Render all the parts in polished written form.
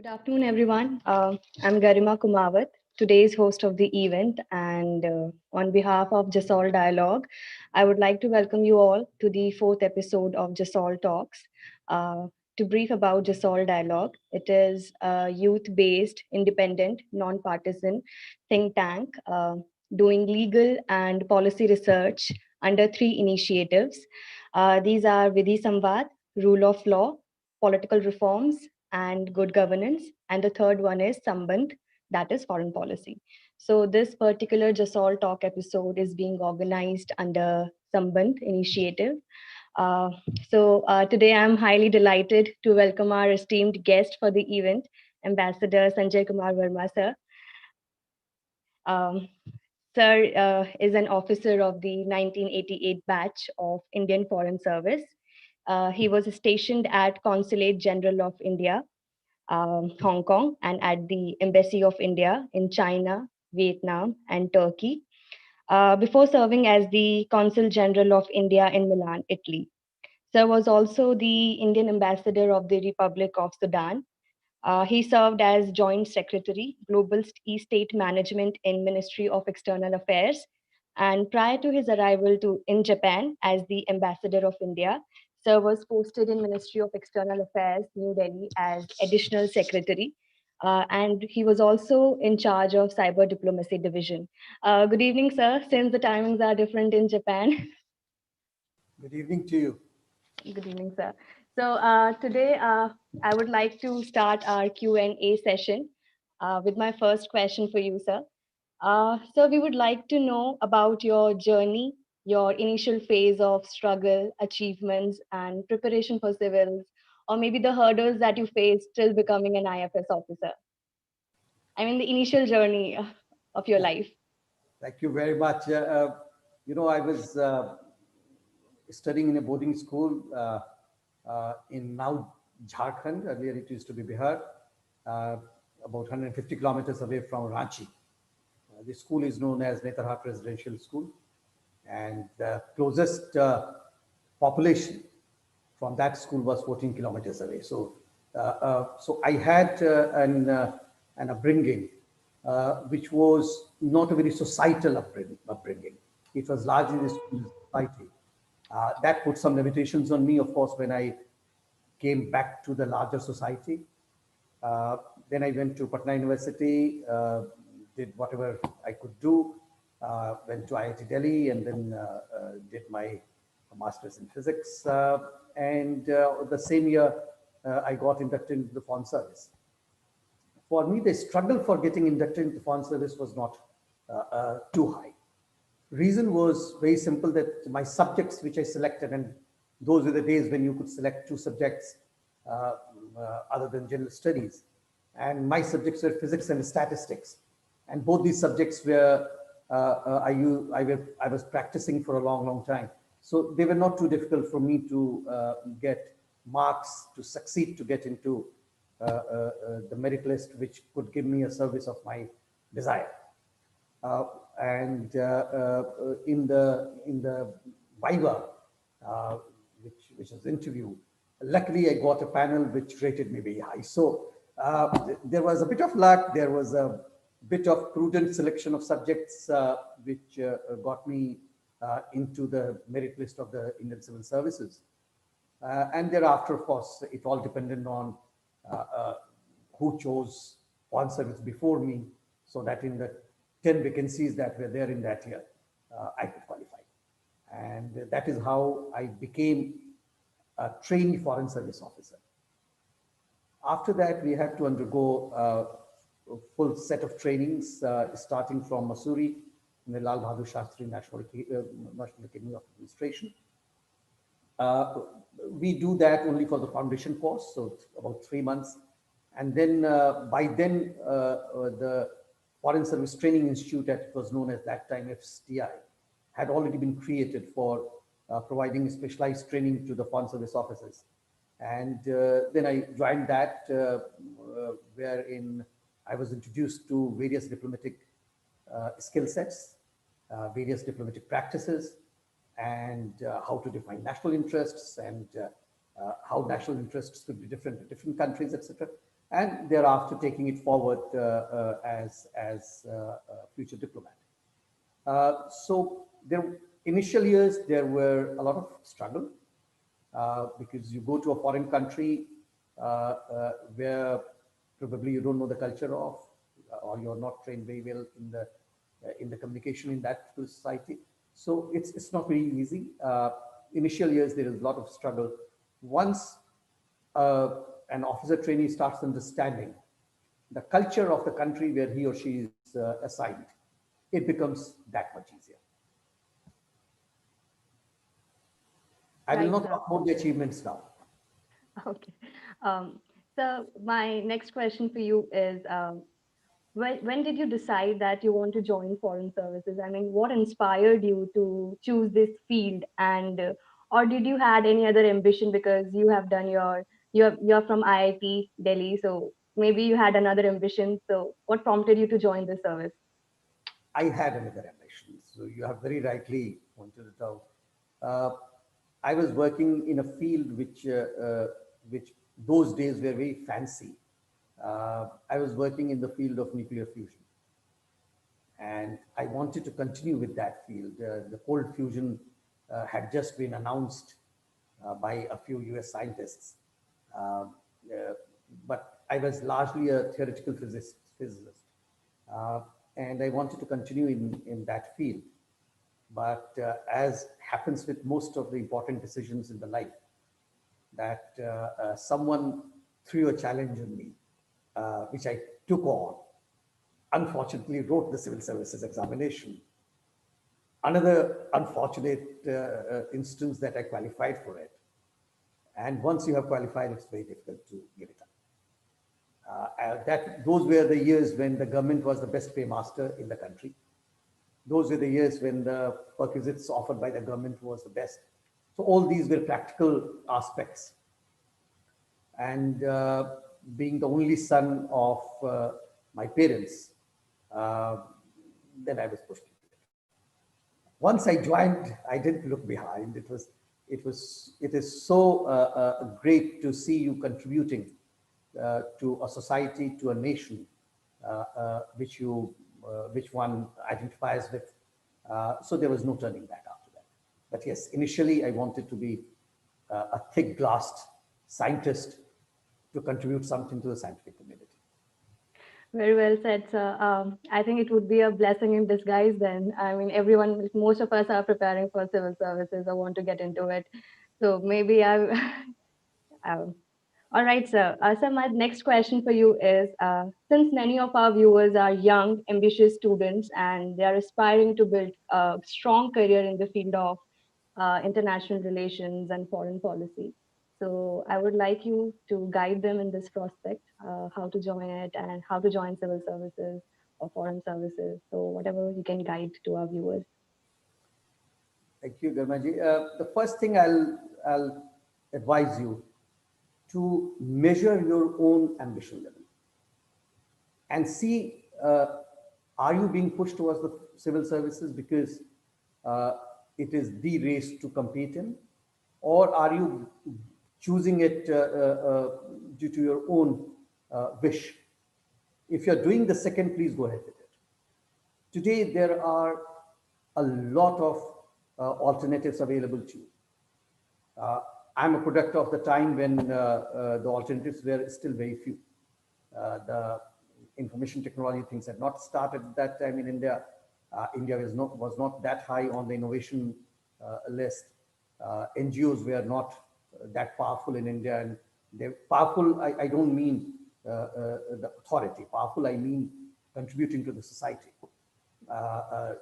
Good afternoon, everyone. I'm Garima Kumawat, today's host of the event. And on behalf of Jasol Dialogue, I would like to welcome you all to the fourth episode of Jasol Talks. To brief about Jasol Dialogue, it is a youth based, independent, non partisan think tank doing legal and policy research under three initiatives. These are Vidhi Samvad, Rule of Law, Political Reforms, and good governance. And the third one is Sambandh, that is foreign policy. So this particular Jasol Talk episode is being organized under Sambandh initiative. Uh, Today I'm highly delighted to welcome our esteemed guest for the event, Ambassador Sanjay Kumar Verma, sir. Um, Sir is an officer of the 1988 batch of Indian Foreign Service. He was stationed at Consulate General of India, Hong Kong, and at the Embassy of India in China, Vietnam, and Turkey, before serving as the Consul General of India in Milan, Italy. Sir was also the Indian Ambassador of the Republic of Sudan. He served as Joint Secretary, Global E-State Management in Ministry of External Affairs. And prior to his arrival in Japan as the Ambassador of India, Sir was posted in Ministry of External Affairs, New Delhi, as Additional Secretary. And he was also in charge of Cyber Diplomacy Division. Good evening, sir. Since the timings are different in Japan, Good evening to you. good evening, sir. Today I would like to start our Q&A session with my first question for you, sir. So we would like to know about your journey, your initial phase of struggle, achievements, and preparation for civils, or maybe the hurdles that you faced till becoming an IFS officer. I mean, the initial journey of your Yeah, life. thank you very much. I was studying in a boarding school in now Jharkhand. Earlier it used to be Bihar, uh, about 150 kilometers away from Ranchi. The school is known as Netarhat Residential School, and the closest population from that school was 14 kilometers away. So I had an upbringing which was not a very societal upbringing. It was largely the school society. That put some limitations on me, of course, when I came back to the larger society. Uh, then I went to Patna University, did whatever I could do, went to IIT Delhi, and then did my master's in physics. And the same year, I got inducted into the Foreign Service. For me, the struggle for getting inducted into the Foreign Service was not too high. Reason was very simple, that my subjects which I selected, and those were the days when you could select two subjects other than general studies. And my subjects were physics and statistics. And both these subjects were, I was practicing for a long, long time. So they were not too difficult for me to get marks to succeed to get into the merit list, which could give me a service of my desire. Uh, and in the Viva, uh, which was interview, luckily I got a panel which rated me very high. So there was a bit of luck. There was a bit of prudent selection of subjects which got me into the merit list of the Indian Civil Services. And thereafter, of course, it all depended on uh, uh, who chose Foreign Service before me, so that in the 10 vacancies that were there in that year, I could qualify. And that is how I became a trainee Foreign Service officer. After that, we had to undergo a full set of trainings, starting from Mussoorie in the Lal Bahadur Shastri National Academy of Administration. Uh, we do that only for the foundation course, so it's about 3 months. And then by then, the Foreign Service Training Institute, that was known as that time FSTI, had already been created for providing specialized training to the Foreign Service officers. And then I joined that, wherein I was introduced to various diplomatic skill sets, various diplomatic practices, and how to define national interests, and how national interests could be different in different countries, etc. and thereafter taking it forward as a future diplomat. So there, initial years, there were a lot of struggle because you go to a foreign country where probably you don't know the culture of, or you're not trained very well in the communication in that society. So it's not very easy. Initial years, there is a lot of struggle. Once uh, an officer trainee starts understanding the culture of the country where he or she is assigned, it becomes that much easier. I will Right, not sir. talk about the achievements now. Okay. Um, so my next question for you is, when did you decide that you want to join foreign services? I mean, what inspired you to choose this field, and or did you had any other ambition because you have done you're from IIT Delhi, so maybe you had another ambition. So what prompted you to join this service? I had another ambition. So you have very rightly pointed it out. Uh, I was working in a field which those days were very fancy. I was working in the field of nuclear fusion, and I wanted to continue with that field. The cold fusion had just been announced by a few US scientists, uh, uh, but I was largely a theoretical physicist, uh, and I wanted to continue in that field. But as happens with most of the important decisions in the life, that someone threw a challenge on me, which I took on. Unfortunately, wrote the civil services examination. Another unfortunate instance that I qualified for it. And once you have qualified, it's very difficult to give it up. Those were the years when the government was the best paymaster in the country. Those were the years when the perquisites offered by the government was the best. So all these were practical aspects. And being the only son of my parents, uh, then I was pushed into it. Once I joined, I didn't look behind. It is so great to see you contributing to a society, to a nation, which one identifies with. So there was no turning back after that. But yes, initially I wanted to be a thick-glassed scientist to contribute something to the scientific community. Very well said, sir. I think it would be a blessing in disguise then. I mean, everyone, most of us are preparing for civil services or want to get into it. So maybe um, all right, sir. So my next question for you is, since many of our viewers are young, ambitious students, and they are aspiring to build a strong career in the field of international relations and foreign policy. So I would like you to guide them in this prospect, how to join it and how to join civil services or foreign services. So whatever you can guide to our viewers. Thank you, Garmaji. The first thing I'll advise you to measure your own ambition level and see, are you being pushed towards the civil services because uh, it is the race to compete in, or are you choosing it due to your own wish? If you're doing the second, please go ahead with it. Today, there are a lot of alternatives available to you. Uh, I'm a product of the time when the alternatives were still very few. The information technology things had not started at that time in India. India was not that high on the innovation list. NGOs were not that powerful in India, and they're powerful. I don't mean the authority. Powerful, I mean contributing to the society. Uh, uh,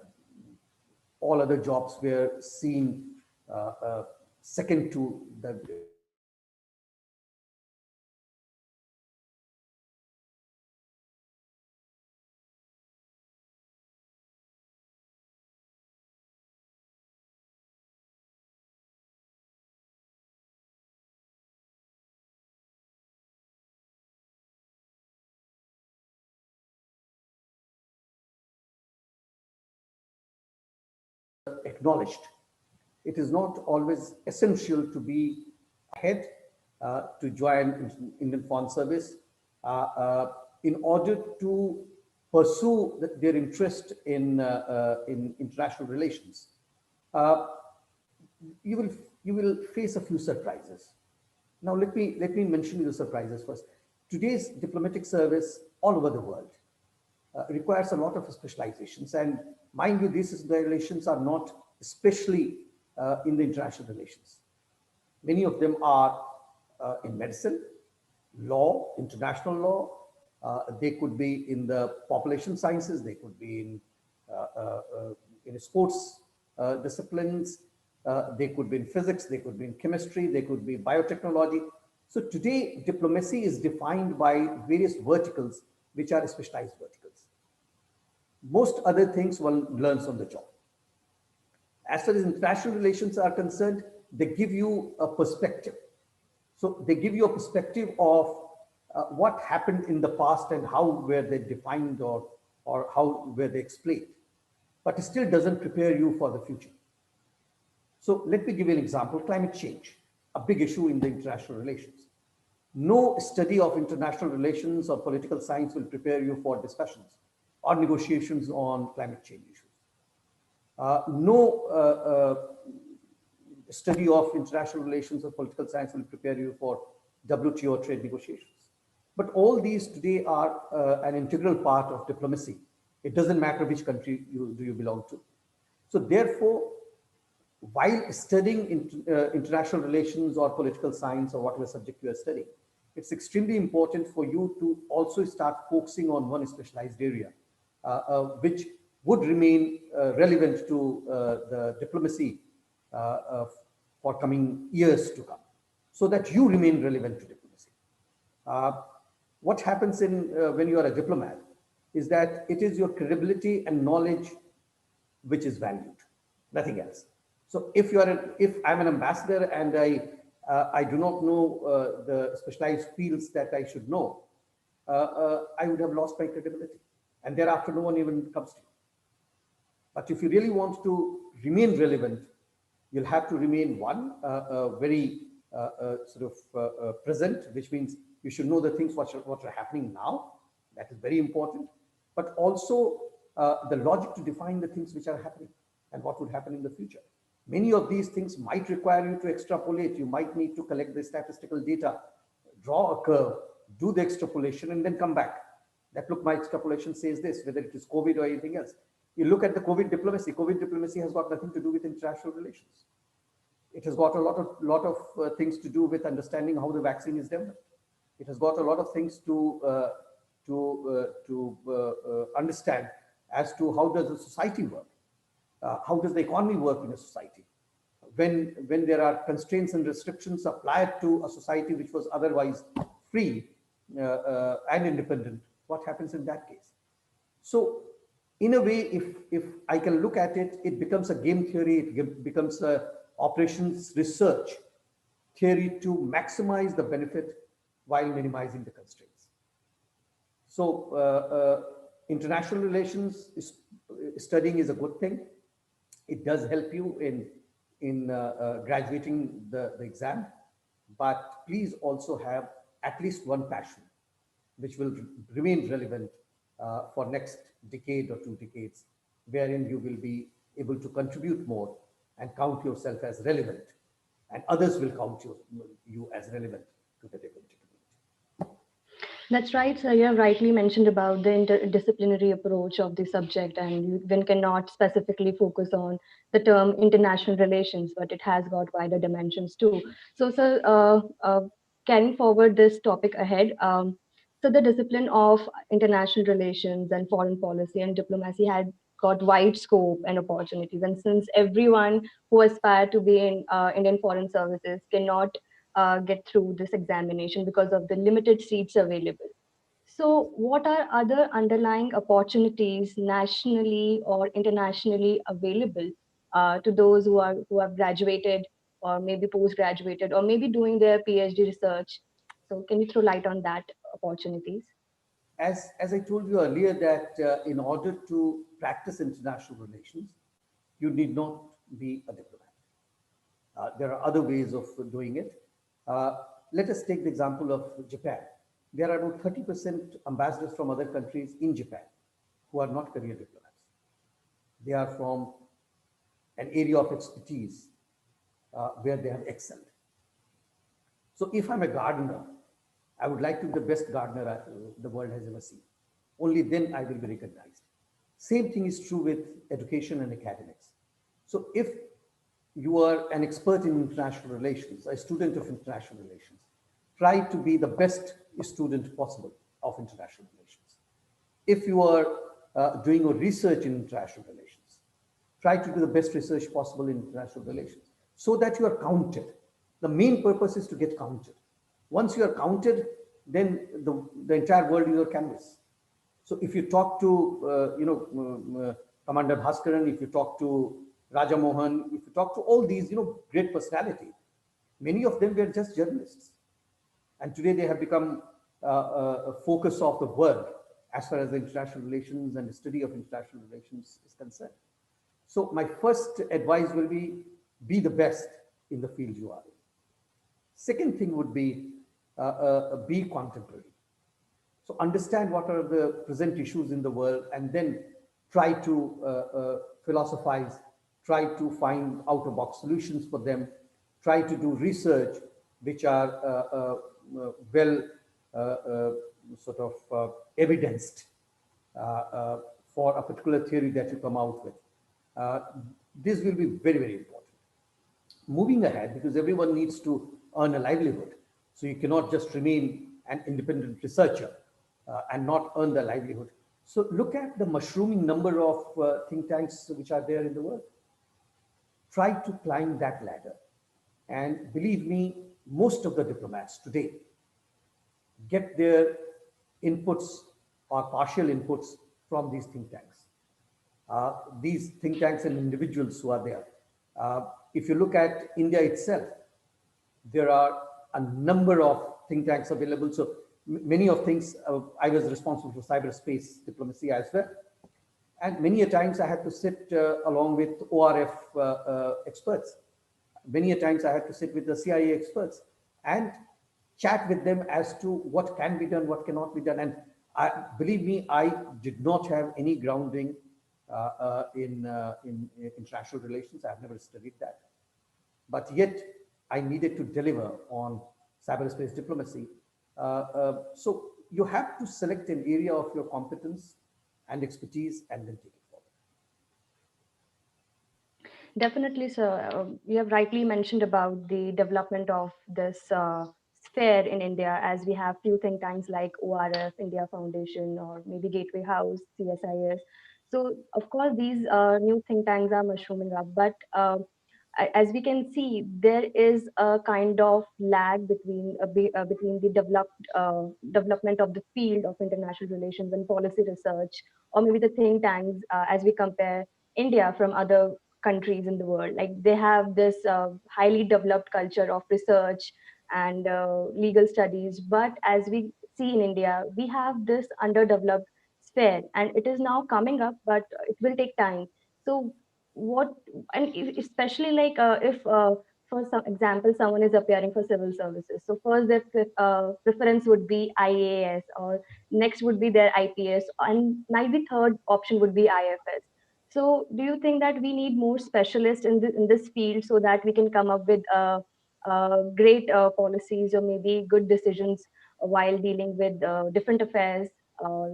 all other jobs were seen second to the acknowledged. It is not always essential to be ahead to join Indian Foreign Service. in order to pursue their interest in international relations, uh, you will you will face a few surprises. Now, let me mention you the surprises first. Today's diplomatic service all over the world requires a lot of specializations, and mind you, these relations are not especially in the international relations. Many of them are in medicine, law, international law. They could be in the population sciences. They could be in sports disciplines. They could be in physics. They could be in chemistry. They could be biotechnology. So today, diplomacy is defined by various verticals, which are specialized verticals. Most other things one learns on the job. As far as international relations are concerned, they give you a perspective. So they give you a perspective of what happened in the past and how were they defined, or how were they explained. But it still doesn't prepare you for the future. So let me give you an example. Climate change, a big issue in the international relations. No study of international relations or political science will prepare you for discussions or negotiations on climate change issues. No study of international relations or political science will prepare you for WTO trade negotiations. But all these today are an integral part of diplomacy. It doesn't matter which country you belong to. So therefore, while studying international relations or political science or whatever subject you are studying, it's extremely important for you to also start focusing on one specialized area, which would remain relevant to the diplomacy for coming years to come, so that you remain relevant to diplomacy. What happens when you are a diplomat is that it is your credibility and knowledge which is valued, nothing else. So if I'm an ambassador and I do not know the specialized fields that I should know, I would have lost my credibility, and thereafter no one even comes to you. But if you really want to remain relevant, you'll have to remain very present, which means you should know the things what are happening now. That is very important. But also the logic to define the things which are happening and what would happen in the future. Many of these things might require you to extrapolate. You might need to collect the statistical data, draw a curve, do the extrapolation, and then come back. That, look, my extrapolation says this, whether it is COVID or anything else. You look at the COVID diplomacy. COVID diplomacy has got nothing to do with international relations. It has got a lot of things to do with understanding how the vaccine is developed. It has got a lot of things to understand as to how does the society work, how does the economy work in a society. When there are constraints and restrictions applied to a society which was otherwise free and independent, what happens in that case? So, in a way, if I can look at it, it becomes a game theory. It becomes a operations research theory to maximize the benefit while minimizing the constraints. So international relations studying is a good thing. It does help you in graduating the exam, but please also have at least one passion which will remain relevant for next decade or 2 decades, wherein you will be able to contribute more and count yourself as relevant, and others will count you as relevant to the diplomatic community. That's right. So you have rightly mentioned about the interdisciplinary approach of the subject, and one cannot specifically focus on the term international relations, but it has got wider dimensions too. So, sir, carrying forward this topic ahead, so the discipline of international relations and foreign policy and diplomacy had got wide scope and opportunities, and since everyone who aspire to be in Indian foreign services cannot get through this examination because of the limited seats available. So, what are other underlying opportunities nationally or internationally available to those who have graduated or maybe post-graduated or maybe doing their PhD research? So, can you throw light on that opportunities? As I told you earlier, that in order to practice international relations, you need not be a diplomat. There are other ways of doing it. Let us take the example of Japan. there are about 30% ambassadors from other countries in Japan who are not career diplomats. They are from an area of expertise where they have excelled. So if I'm a gardener, I would like to be the best gardener the world has ever seen. Only then I will be recognized. Same thing is true with education and academics. So if you are an expert in international relations, a student of international relations, try to be the best student possible of international relations. If you are doing your research in international relations, try to do the best research possible in international relations so that you are counted. The main purpose is to get counted. Once you are counted, then the entire world is your canvas. So if you talk to, Commander Bhaskaran, if you talk to Raja Mohan, if you talk to all these, great personality, many of them were just journalists. And today they have become a focus of the world as far as the international relations and the study of international relations is concerned. So my first advice will be the best in the field you are in. Second thing would be contemporary. So understand what are the present issues in the world and then try to philosophize, try to find out-of-box solutions for them, try to do research which are well sort of evidenced for a particular theory that you come out with. This will be very, very important. Moving ahead, because everyone needs to earn a livelihood. So you cannot just remain an independent researcher and not earn the livelihood. So look at the mushrooming number of think tanks which are there in the world. Try to climb that ladder. And believe me, most of the diplomats today get their inputs or partial inputs from these think tanks. These think tanks and individuals who are there. If you look at India itself, there are a number of think tanks available. So many of things, I was responsible for cyberspace diplomacy as well. And many a times I had to sit along with ORF experts. Many a times I had to sit with the CIA experts and chat with them as to what can be done, what cannot be done. And believe me, I did not have any grounding in international relations. I've never studied that. But yet I needed to deliver on cyberspace diplomacy. So you have to select an area of your competence and expertise and then take it forward. Definitely, sir. You have rightly mentioned about the development of this sphere in India, as we have few think tanks like ORF, India Foundation, or maybe Gateway House, CSIS. So, of course, these new think tanks are mushrooming up, but as we can see, there is a kind of lag between the development of the field of international relations and policy research, or maybe the think tanks as we compare India from other countries in the world. Like they have this highly developed culture of research and legal studies, but as we see in India, we have this underdeveloped sphere, and it is now coming up, but it will take time. So what, and especially like if for some example someone is appearing for civil services, so first their preference would be IAS, or next would be their IPS, and might be third option would be IFS. So do you think that we need more specialists in this field so that we can come up with great policies or maybe good decisions while dealing with different affairs?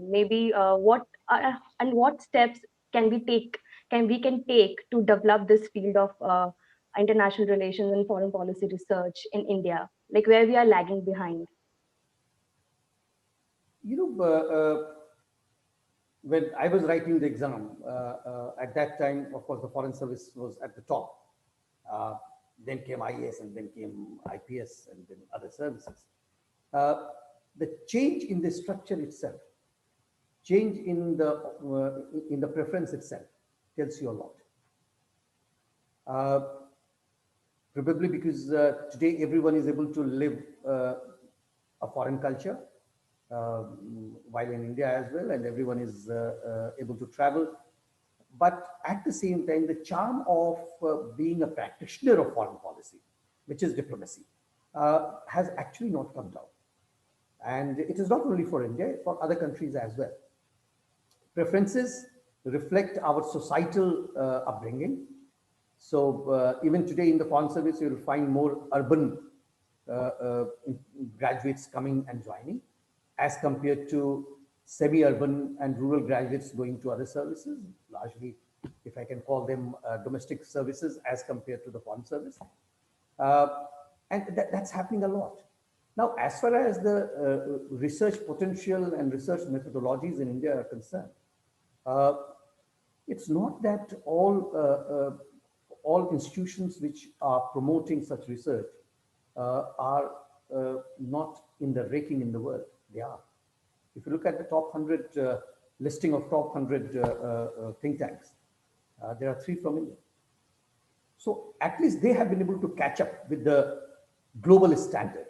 Maybe and what steps can we take can take to develop this field of international relations and foreign policy research in India, like where we are lagging behind? You know, when I was writing the exam, at that time, of course, the Foreign Service was at the top. Uh, then came IAS, and then came IPS, and then other services. Uh, the change in the structure itself, change in the preference itself, tells you a lot. Uh, Probably because today everyone is able to live a foreign culture while in India as well, and everyone is able to travel. But at the same time, the charm of being a practitioner of foreign policy, which is diplomacy, has actually not come down. And it is not only for India, for other countries as well. Preferences reflect our societal upbringing. So even today in the Foreign Service, you'll find more urban graduates coming and joining as compared to semi-urban and rural graduates going to other services, largely, if I can call them domestic services as compared to the Foreign Service. Uh, and that's happening a lot. Now, as far as the research potential and research methodologies in India are concerned, uh, it's not that all institutions which are promoting such research are not in the ranking in the world. They are. If you look at the top 100 listing of top 100 think tanks, there are 3 from India. So at least they have been able to catch up with the global standard.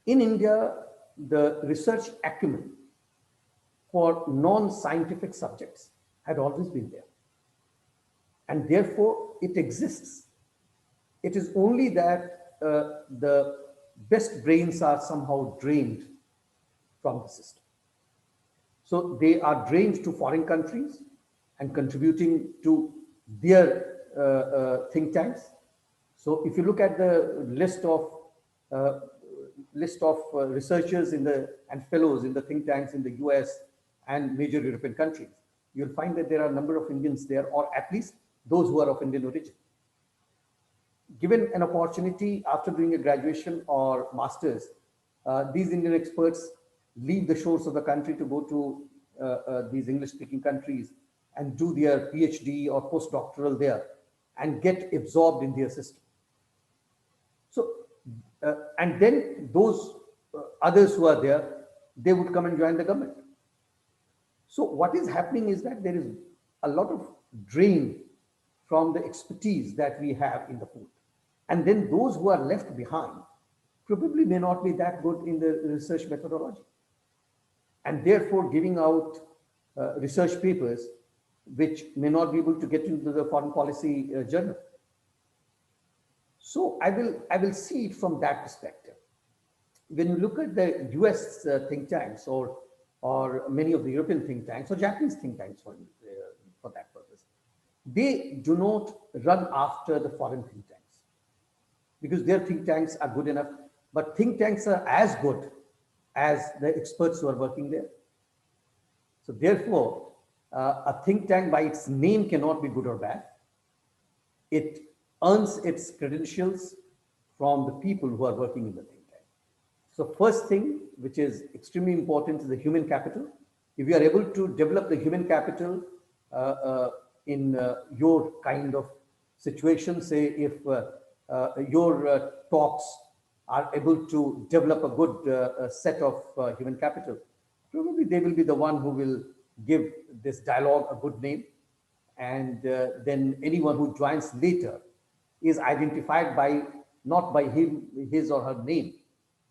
In India, the research acumen for non-scientific subjects had always been there. And therefore, it exists. It is only that the best brains are somehow drained from the system. So they are drained to foreign countries and contributing to their think tanks. So if you look at the uh, list of researchers and fellows in the think tanks in the US and major European countries, you'll find that there are a number of Indians there, or at least those who are of Indian origin. Given an opportunity after doing a graduation or master's, these Indian experts leave the shores of the country to go to these English-speaking countries and do their PhD or postdoctoral there and get absorbed in their system. So, and then those others who are there, they would come and join the government. So what is happening is that there is a lot of drain from the expertise that we have in the pool. And then those who are left behind probably may not be that good in the research methodology. And therefore giving out research papers which may not be able to get into the foreign policy journal. So I will see it from that perspective. When you look at the US think tanks or many of the European think tanks or Japanese think tanks for that purpose, they do not run after the foreign think tanks because their think tanks are good enough, but think tanks are as good as the experts who are working there. So therefore, a think tank by its name cannot be good or bad. It earns its credentials from the people who are working in the think tank. So first thing, which is extremely important, is the human capital. If you are able to develop the human capital in your kind of situation, say if your talks are able to develop a good set of human capital, probably they will be the one who will give this dialogue a good name. And then anyone who joins later is identified by not by his or her name,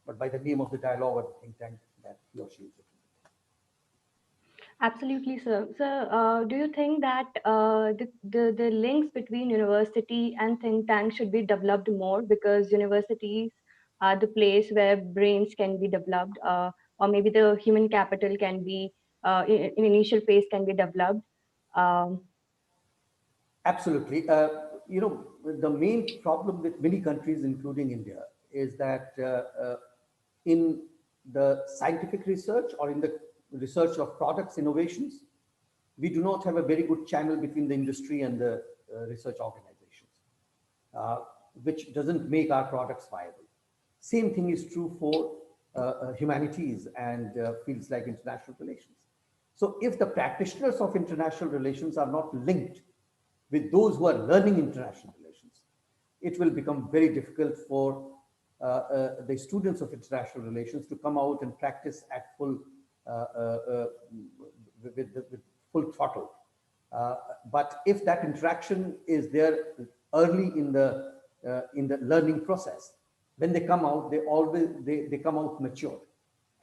but by the name of the dialogue or the think tank that he or she is looking at. Absolutely, sir. So, do you think that the links between university and think tank should be developed more because universities are the place where brains can be developed, or maybe the human capital can be in initial phase can be developed. Um, Absolutely. The main problem with many countries, including India, is that in the scientific research or in the research of products innovations, we do not have a very good channel between the industry and the research organizations, uh, which doesn't make our products viable. Same thing is true for humanities and fields like international relations. So if the practitioners of international relations are not linked with those who are learning international relations, it will become very difficult for the students of international relations to come out and practice at full with full throttle. But if that interaction is there early in the learning process, when they come out, they come out mature,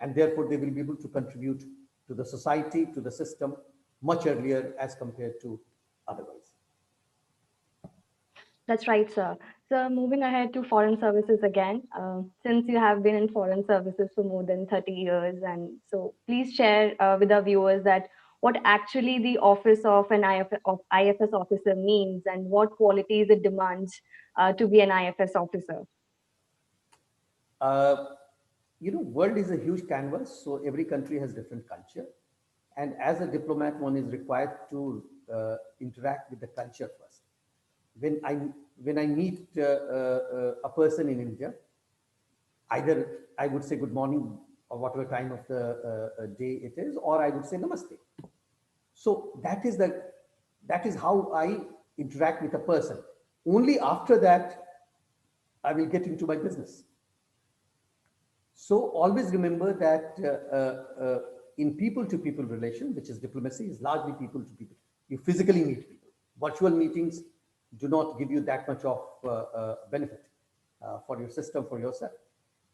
and therefore they will be able to contribute to the society, to the system much earlier as compared to otherwise. That's right, sir. So moving ahead to foreign services again, since you have been in foreign services for more than 30 years, and so please share with our viewers that what actually the office of an IFS officer means and what qualities it demands to be an IFS officer. Uh, world is a huge canvas, so every country has different culture. And as a diplomat, one is required to interact with the culture first. When I when I meet a person in India, either I would say good morning or whatever time of the day it is, or I would say namaste. So that is how I interact with a person. Only after that I will get into my business. So always remember that in people-to-people relation, which is diplomacy, is largely people-to-people. You physically meet people. Virtual meetings do not give you that much of benefit for your system, for yourself.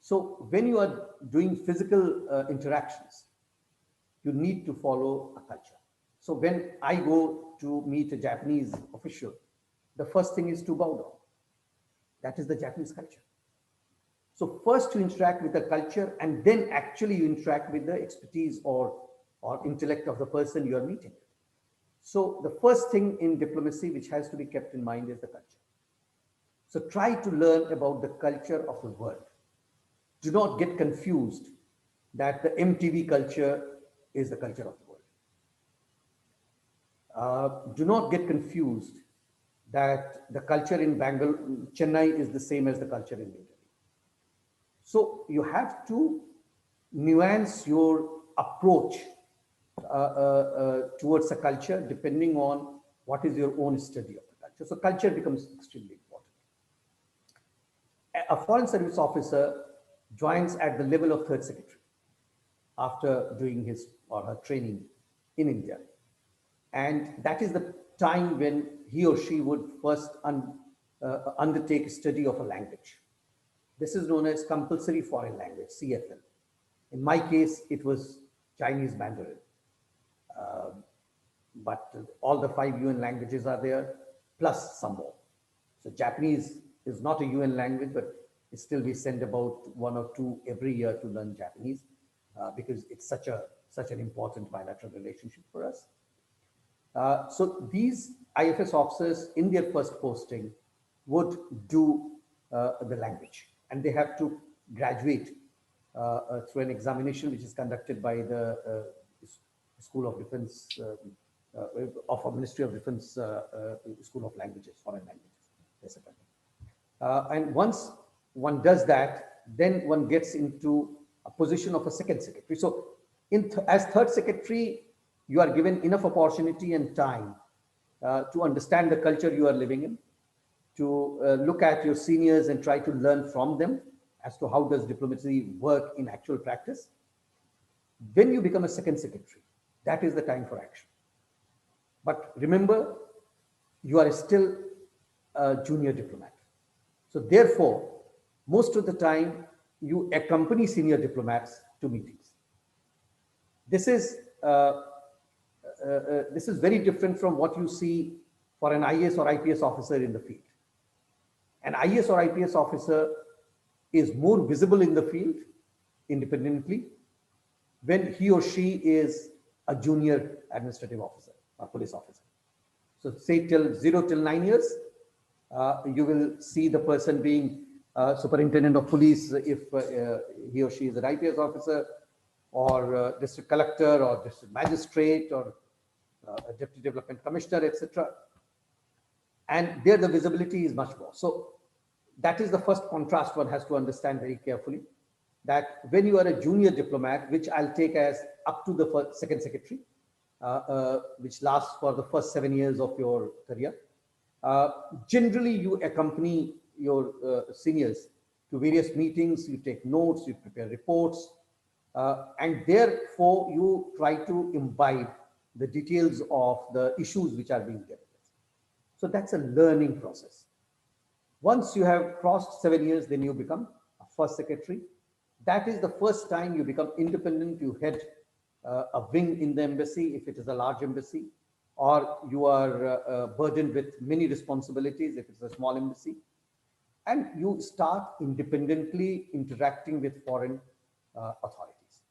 So when you are doing physical interactions, you need to follow a culture. So when I go to meet a Japanese official, the first thing is to bow down. That is the Japanese culture. So first you interact with the culture and then actually you interact with the expertise or intellect of the person you are meeting. So the first thing in diplomacy which has to be kept in mind is the culture. So try to learn about the culture of the world. Do not get confused that the MTV culture is the culture of the world. Do not get confused that the culture in Bangalore, Chennai is the same as the culture in New Delhi. So you have to nuance your approach towards a culture depending on what is your own study of the culture. So culture becomes extremely important. A foreign service officer joins at the level of third secretary after doing his or her training in India. And that is the time when he or she would first undertake a study of a language. This is known as compulsory foreign language, CFL. In my case, it was Chinese Mandarin. But all the 5 UN languages are there, plus some more. So Japanese is not a UN language, but still we send about 1 or 2 every year to learn Japanese because it's such an important bilateral relationship for us. So these IFS officers in their first posting would do the language, and they have to graduate through an examination which is conducted by the School of Defense of a Ministry of Defense School of Languages, foreign languages, basically. And once one does that, then one gets into a position of a second secretary. So as third secretary, you are given enough opportunity and time to understand the culture you are living in, to look at your seniors and try to learn from them as to how does diplomacy work in actual practice. When you become a second secretary, that is the time for action. But remember, you are still a junior diplomat. So therefore, most of the time, you accompany senior diplomats to meetings. This is very different from what you see for an IAS or IPS officer in the field. An IAS or IPS officer is more visible in the field independently when he or she is a junior administrative officer or police officer. So say till 0 till 9 years, you will see the person being superintendent of police if he or she is an IPS officer, or district collector, or district magistrate, or a deputy development commissioner, etc. And there the visibility is much more. So that is the first contrast one has to understand very carefully, that when you are a junior diplomat, which I'll take as up to the second secretary, which lasts for the first 7 years of your career, generally you accompany your seniors to various meetings, you take notes, you prepare reports, and therefore you try to imbibe the details of the issues which are being dealt with. So that's a learning process. Once you have crossed 7 years, then you become a first secretary. That is the first time you become independent. You head a wing in the embassy, if it is a large embassy, or you are burdened with many responsibilities if it's a small embassy. and you start independently interacting with foreign authorities.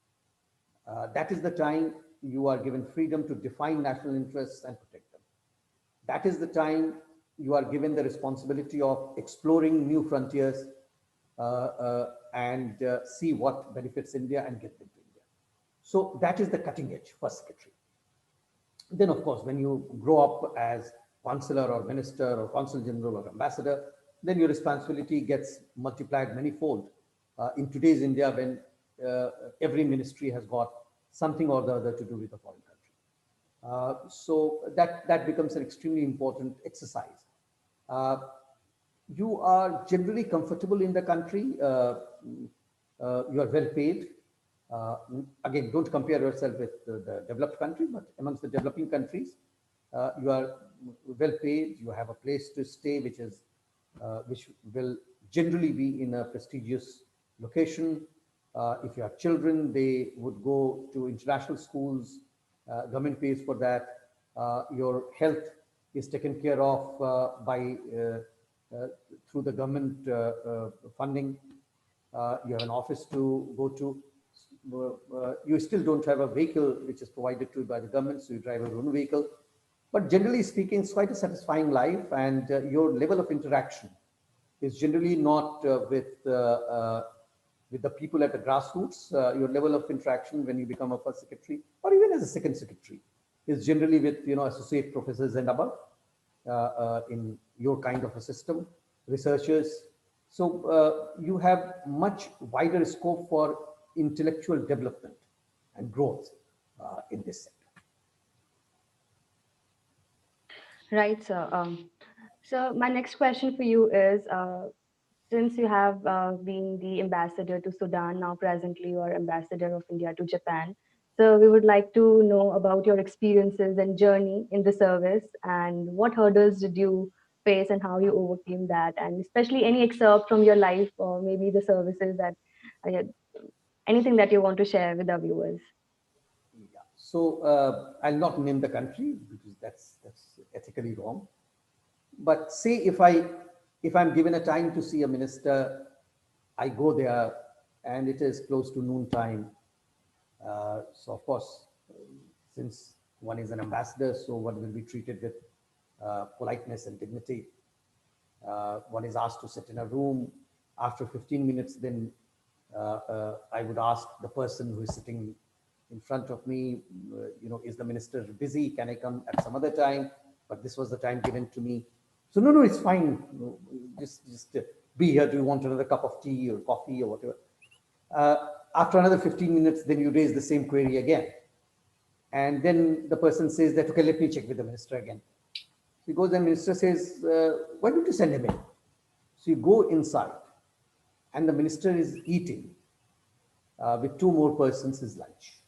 That is the time you are given freedom to define national interests and protect them. That is the time you are given the responsibility of exploring new frontiers and see what benefits India and get them to India. So that is the cutting edge first secretary. Then, of course, when you grow up as consular or minister or consul general or ambassador, then your responsibility gets multiplied manifold. In today's India, when every ministry has got something or the other to do with a foreign country. So that becomes an extremely important exercise. Uh, you are generally comfortable in the country. You are well paid. Uh, Again, don't compare yourself with the developed country, but amongst the developing countries, you are well paid. You have a place to stay, which will generally be in a prestigious location. If you have children, they would go to international schools. Government pays for that. Your health is taken care of by through the government funding. You have an office to go to. You still don't have a vehicle which is provided to you by the government, so you drive your own vehicle. But generally speaking, it's quite a satisfying life, and your level of interaction is generally not with the people at the grassroots. Your level of interaction when you become a first secretary, or even as a second secretary, is generally with associate professors and above in your kind of a system, researchers. So you have much wider scope for intellectual development and growth in this sector. Right, sir. So my next question for you is, since you have been the ambassador to Sudan, now presently you are ambassador of India to Japan. So we would like to know about your experiences and journey in the service, and what hurdles did you face and how you overcame that, and especially any excerpt from your life or maybe the services that uh, anything that you want to share with our viewers. Yeah. So I'll not name the country because that's ethically wrong. But say if I'm given a time to see a minister, I go there, and it is close to noon time. So of course, since one is an ambassador, so one will be treated with politeness and dignity. One is asked to sit in a room. After 15 minutes, then I would ask the person who is sitting in front of me, is the minister busy? Can I come at some other time? But this was the time given to me. So no, it's fine. No, just be here. Do you want another cup of tea or coffee or whatever? After another 15 minutes, then you raise the same query again. And then the person says that, okay, let me check with the minister again. So he goes, and the minister says, why don't you send him in? So you go inside, and the minister is eating with two more persons his lunch.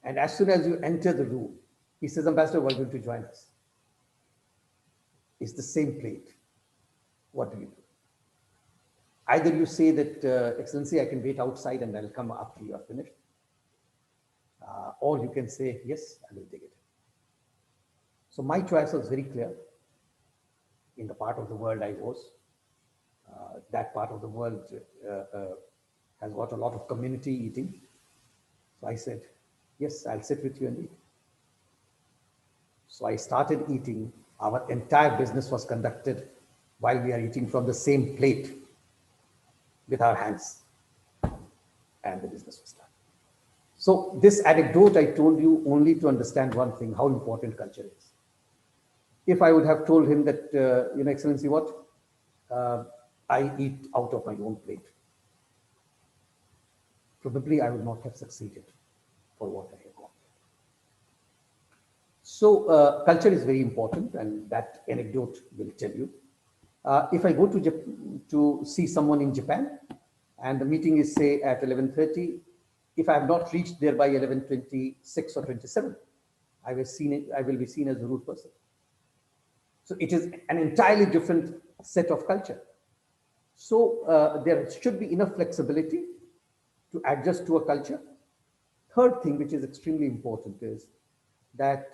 And as soon as you enter the room, he says, Ambassador, why don't you join us? It's the same plate. What do you do? Either you say that, Excellency, I can wait outside and I'll come after you are finished. Or you can say, yes, I will take it. So my choice was very clear. In the part of the world I was, that part of the world has got a lot of community eating. So I said, yes, I'll sit with you and eat. So I started eating. Our entire business was conducted while we are eating from the same plate with our hands, and the business was done. So this anecdote I told you only to understand one thing, how important culture is. If I would have told him that, Excellency, what? I eat out of my own plate, probably I would not have succeeded for what I have got. So culture is very important, and that anecdote will tell you. If I go to see someone in Japan, and the meeting is say at 11:30, if I have not reached there by 11:26 or 27, I will be seen as a rude person. So it is an entirely different set of culture. So there should be enough flexibility to adjust to a culture. Third thing, which is extremely important, is that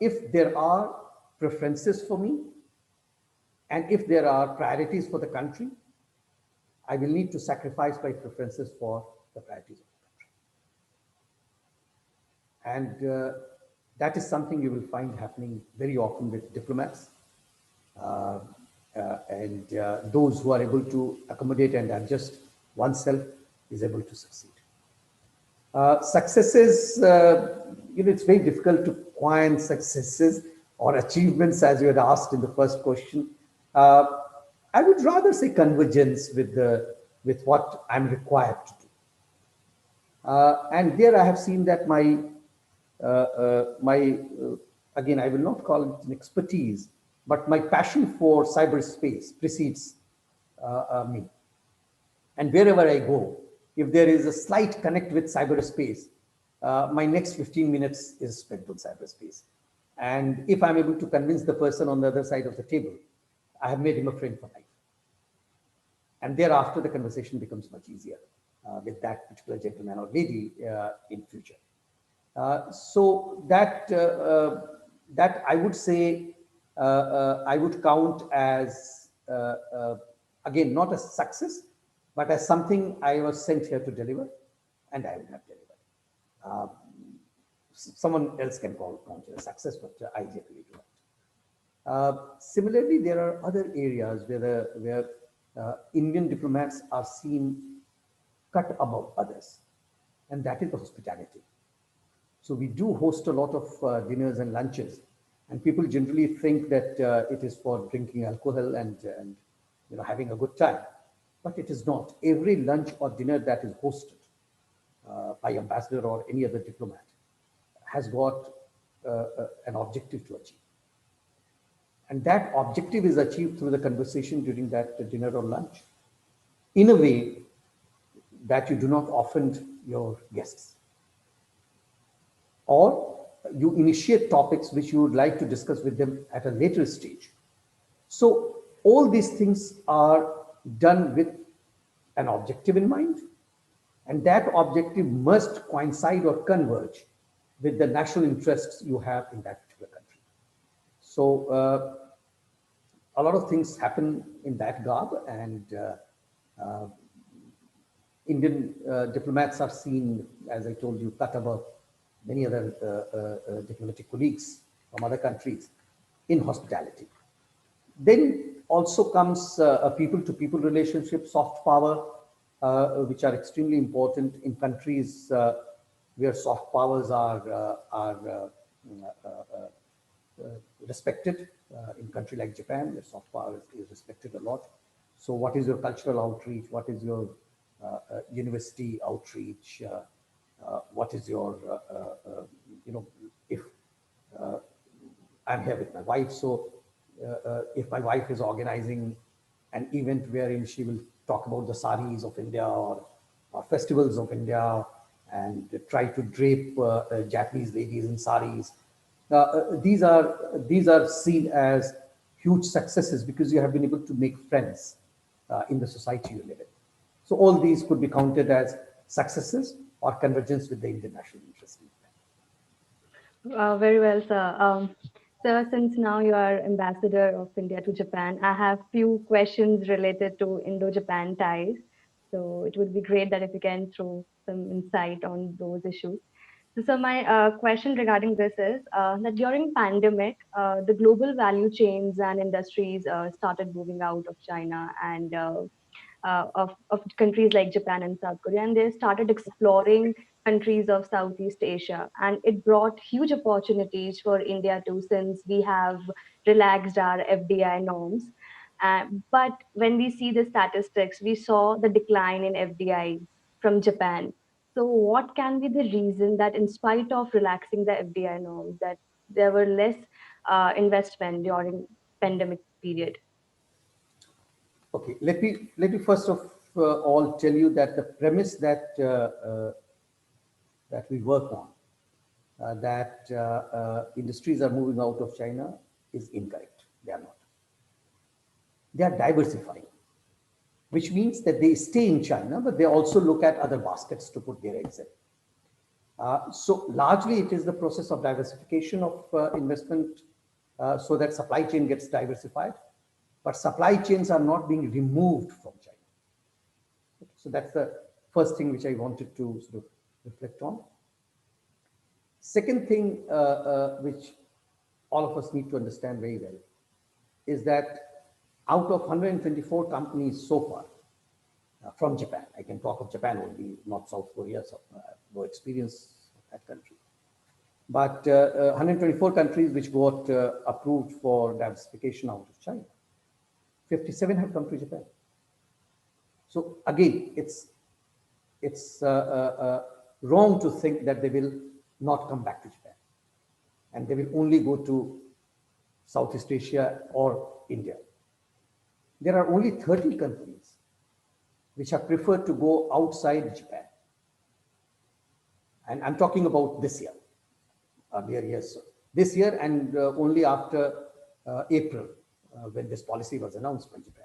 if there are preferences for me, And if there are priorities for the country, I will need to sacrifice my preferences for the priorities of the country. And that is something you will find happening very often with diplomats uh, and those who are able to accommodate and adjust oneself is able to succeed. Successes, it's very difficult to coin successes or achievements as you had asked in the first question. Uh, I would rather say convergence with what I'm required to do. And there I have seen that again, I will not call it an expertise, but my passion for cyberspace precedes me. And wherever I go, if there is a slight connect with cyberspace, my next 15 minutes is spent on cyberspace. And if I'm able to convince the person on the other side of the table, I have made him a friend for life. And thereafter, the conversation becomes much easier with that particular gentleman or lady in future. So that I would say I would count as again not a success, but as something I was sent here to deliver, and I will have delivered. Someone else can count it a success, but I generally do not. Similarly, there are other areas where Indian diplomats are seen cut above others, and that is the hospitality. So we do host a lot of dinners and lunches, and people generally think that it is for drinking alcohol and having a good time, but it is not. Every lunch or dinner that is hosted by ambassador or any other diplomat has got an objective to achieve. And that objective is achieved through the conversation during that dinner or lunch in a way that you do not offend your guests. Or you initiate topics which you would like to discuss with them at a later stage. So all these things are done with an objective in mind, and that objective must coincide or converge with the national interests you have in that particular country. So a lot of things happen in that garb, and Indian diplomats are seen, as I told you, cut above many other diplomatic colleagues from other countries in hospitality. Then also comes a people-to-people relationship, soft power, which are extremely important in countries where soft powers are respected. In a country like Japan, where soft power is respected a lot. So what is your cultural outreach? What is your university outreach? What is your, if I'm here with my wife, so if my wife is organizing an event wherein she will talk about the saris of India or festivals of India and try to drape Japanese ladies in saris, these are seen as huge successes because you have been able to make friends in the society you live in. So all these could be counted as successes or convergence with the Indian national interest. Very well, sir. Sir, since now you are ambassador of India to Japan, I have few questions related to Indo-Japan ties. So it would be great that if you can throw some insight on those issues. So my question regarding this is that during pandemic, the global value chains and industries started moving out of China and of countries like Japan and South Korea, and they started exploring countries of Southeast Asia, and it brought huge opportunities for India too, since we have relaxed our FDI norms. But when we see the statistics, we saw the decline in FDI from Japan. So, what can be the reason that, in spite of relaxing the FDI norms, that there were less investment during pandemic period? Okay, let me first of all tell you that the premise that we work on, that industries are moving out of China, is incorrect. They are not. They are diversifying, which means that they stay in China, but they also look at other baskets to put their eggs in. So largely it is the process of diversification of investment so that supply chain gets diversified. but supply chains are not being removed from China. So that's the first thing which I wanted to sort of reflect on. Second thing, which all of us need to understand very well, is that out of 124 companies so far from Japan, I can talk of Japan only, not South Korea, so no experience of that country. But 124 countries which got approved for diversification out of China, 57 have come to Japan. So again, it's wrong to think that they will not come back to Japan and they will only go to Southeast Asia or India. There are only 30 countries which have preferred to go outside Japan. And I'm talking about this year, earlier years. This year and only after April, when this policy was announced by Japan.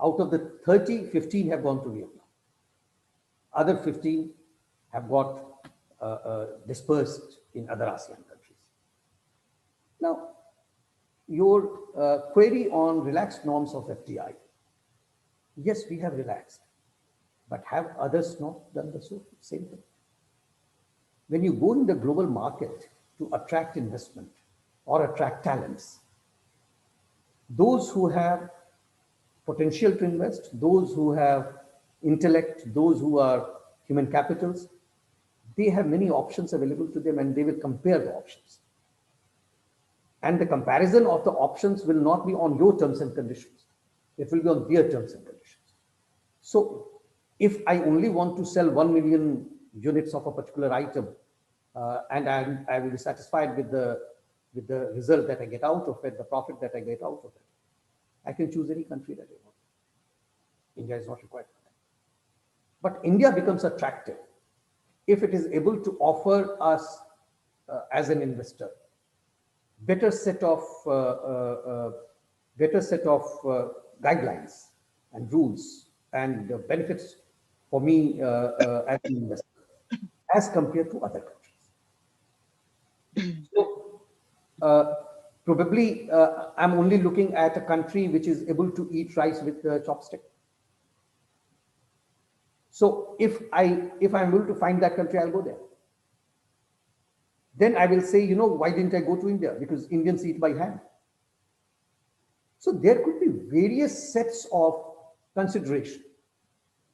Out of the 30, 15 have gone to Vietnam. Other 15 have got dispersed in other ASEAN countries. Now, your query on relaxed norms of FDI. Yes, we have relaxed, but have others not done the same thing? When you go in the global market to attract investment or attract talents, those who have potential to invest, those who have intellect, those who are human capitals, they have many options available to them and they will compare the options. And the comparison of the options will not be on your terms and conditions. It will be on their terms and conditions. So if I only want to sell 1 million units of a particular item and I will be satisfied with the result that I get out of it, the profit that I get out of it, I can choose any country that I want. India is not required for that. But India becomes attractive if it is able to offer us as an investor better set of guidelines and rules and benefits for me as an investor as compared to other countries. So probably I'm only looking at a country which is able to eat rice with a chopstick. So if I'm able to find that country, I'll go there. Then I will say, why didn't I go to India? Because Indians eat by hand. So there could be various sets of consideration.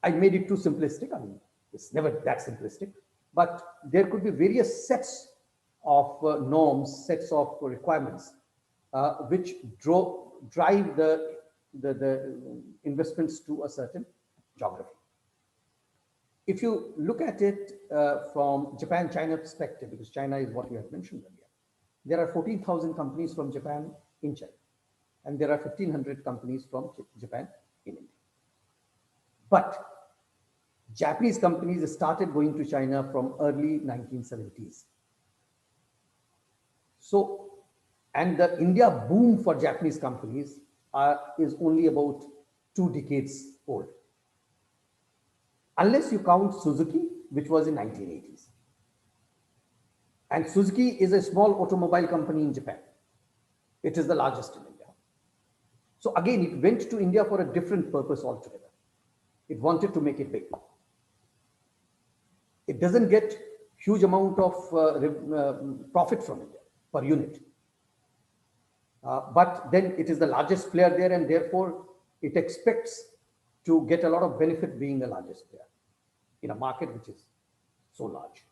I made it too simplistic. I mean, it's never that simplistic, but there could be various sets of norms, sets of requirements, which drive the investments to a certain geography. If you look at it from Japan-China perspective, because China is what you have mentioned earlier, there are 14,000 companies from Japan in China, and there are 1,500 companies from Japan in India. But Japanese companies started going to China from early 1970s. So, and the India boom for Japanese companies is only about 2 decades old. Unless you count Suzuki, which was in 1980s. And Suzuki is a small automobile company in Japan. It is the largest in India. So again, it went to India for a different purpose altogether. It wanted to make it big. It doesn't get huge amount of profit from India per unit. But then it is the largest player there, and therefore it expects to get a lot of benefit being the largest player in a market which is so large.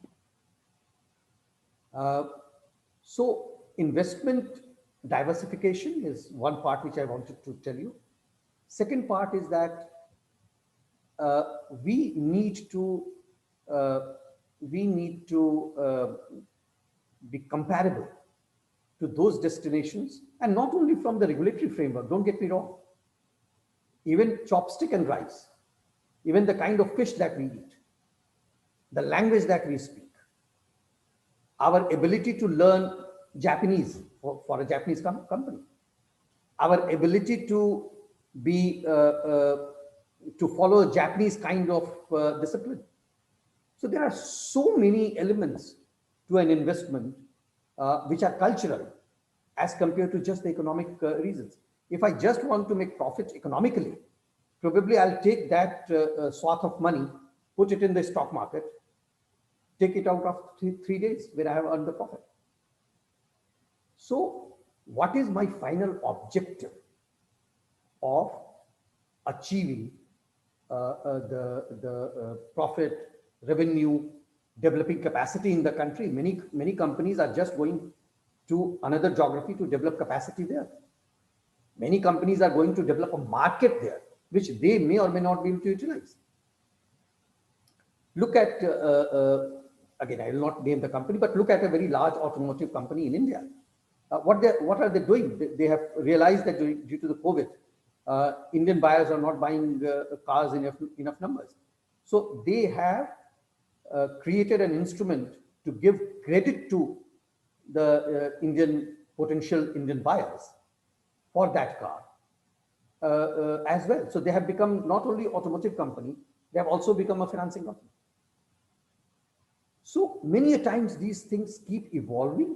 So investment diversification is one part which I wanted to tell you. Second part is that we need to be comparable to those destinations, and not only from the regulatory framework, don't get me wrong. Even chopstick and rice, even the kind of fish that we eat, the language that we speak, our ability to learn Japanese for a Japanese company, our ability to be to follow a Japanese kind of discipline. So there are so many elements to an investment which are cultural as compared to just the economic reasons. If I just want to make profit economically, probably I'll take that swath of money, put it in the stock market, take it out of 3 days where I have earned the profit. So what is my final objective of achieving the profit, revenue, developing capacity in the country? Many companies are just going to another geography to develop capacity there. Many companies are going to develop a market there, which they may or may not be able to utilize. Look at, again, I will not name the company, but look at a very large automotive company in India. What are they doing? They have realized that due to the COVID, Indian buyers are not buying cars in enough numbers. So they have created an instrument to give credit to the potential Indian buyers for that car as well. So they have become not only automotive company, they have also become a financing company. So many a times these things keep evolving.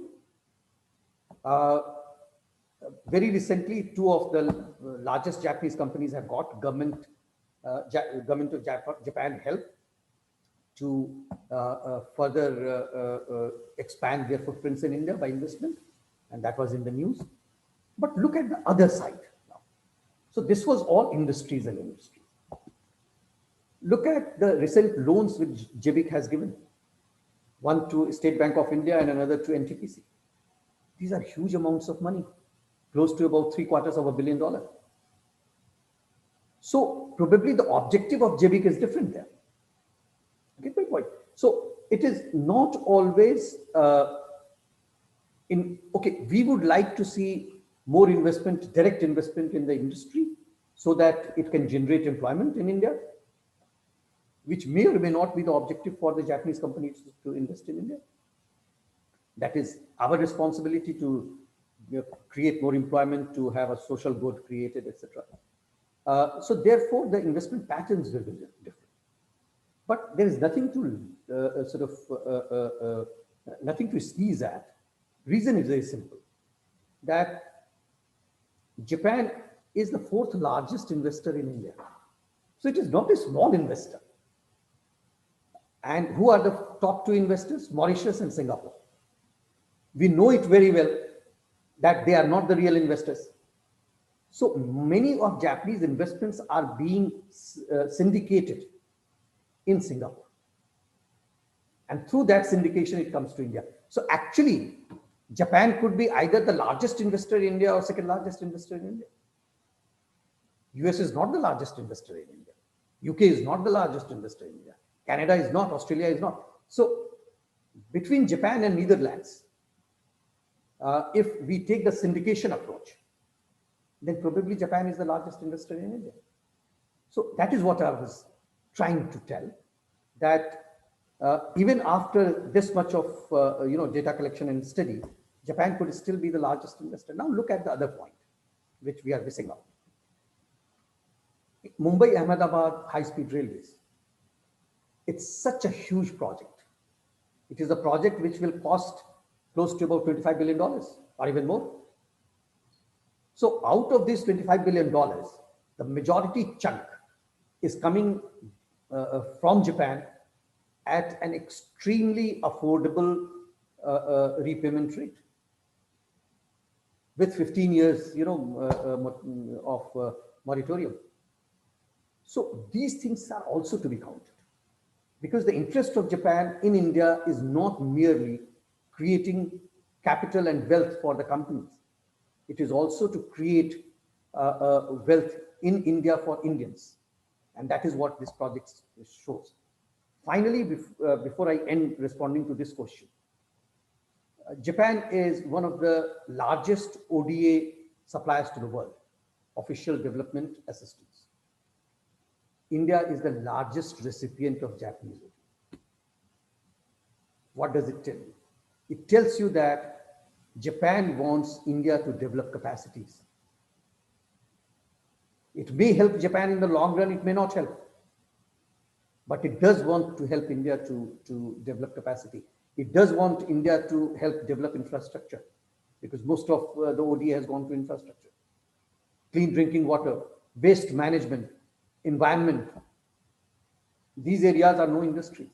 Very recently, two of the largest Japanese companies have got government of Japan help to further expand their footprints in India by investment, and that was in the news. But look at the other side now. So this was all industries and industries. Look at the recent loans which JBIC has given, one to State Bank of India and another to NTPC. These are huge amounts of money, close to about $750 million. So probably the objective of JBIC is different there. Get my point? So it is not always we would like to see more investment, direct investment in the industry so that it can generate employment in India, which may or may not be the objective for the Japanese companies to invest in India. That is our responsibility to create more employment, to have a social good created, etc. So therefore, the investment patterns will be different. But there is nothing to nothing to sneeze at. Reason is very simple, that Japan is the fourth largest investor in India. So it is not a small investor. And who are the top two investors? Mauritius and Singapore. We know it very well that they are not the real investors. So many of Japanese investments are being syndicated in Singapore. And through that syndication, it comes to India. So actually, Japan could be either the largest investor in India or second largest investor in India. US is not the largest investor in India. UK is not the largest investor in India. Canada is not, Australia is not. So between Japan and Netherlands, if we take the syndication approach, then probably Japan is the largest investor in India. So that is what I was trying to tell, that even after this much of data collection and study, Japan could still be the largest investor. Now look at the other point, which we are missing out. Mumbai-Ahmedabad high-speed railways. It's such a huge project. It is a project which will cost close to about $25 billion or even more. So out of this $25 billion, the majority chunk is coming from Japan at an extremely affordable repayment rate with 15 years, of moratorium. So these things are also to be counted, because the interest of Japan in India is not merely creating capital and wealth for the companies. It is also to create wealth in India for Indians. And that is what this project shows. Finally, before I end responding to this question, Japan is one of the largest ODA suppliers to the world, official development assistance. India is the largest recipient of Japanese ODA. What does it tell you? It tells you that Japan wants India to develop capacities. It may help Japan in the long run, it may not help. But it does want to help India to develop capacity. It does want India to help develop infrastructure, because most of the ODA has gone to infrastructure. clean drinking water, waste management, environment. These areas are no industries.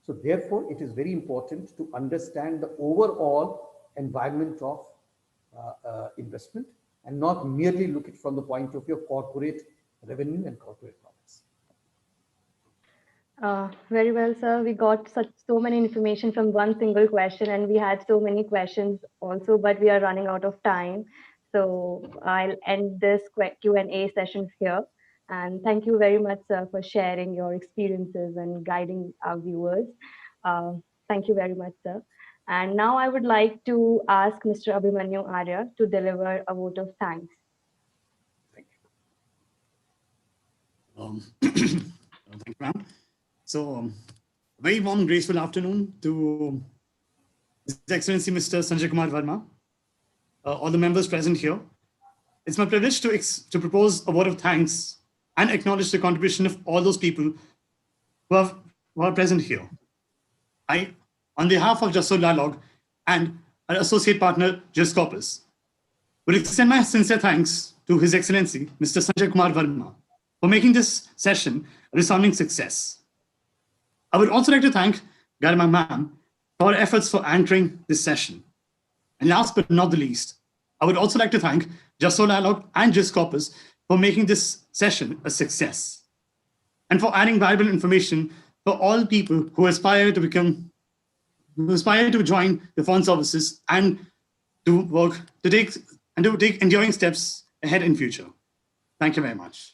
So therefore, it is very important to understand the overall environment of investment and not merely look at it from the point of view of corporate revenue and corporate profits. Very well, sir. We got so many information from one single question, and we had so many questions also, but we are running out of time. So I'll end this Q&A session here. And thank you very much, sir, for sharing your experiences and guiding our viewers. Thank you very much, sir. And now I would like to ask Mr. Abhimanyu Arya to deliver a vote of thanks. Thank Thank you, ma'am. So, very warm, graceful afternoon to His Excellency Mr. Sanjay Kumar Verma, all the members present here. It's my privilege to propose a vote of thanks and acknowledge the contribution of all those people who are present here. I, on behalf of Just Soul Dialogue and our associate partner, Just Corpus, would extend my sincere thanks to His Excellency Mr. Sanjay Kumar Verma for making this session a resounding success. I would also like to thank Garima ma'am for her efforts for anchoring this session. And last but not the least, I would also like to thank Just Soul Dialogue and Just Corpus for making this session a success and for adding valuable information for all people who aspire to join the foreign services and to take enduring steps ahead in future. Thank you very much.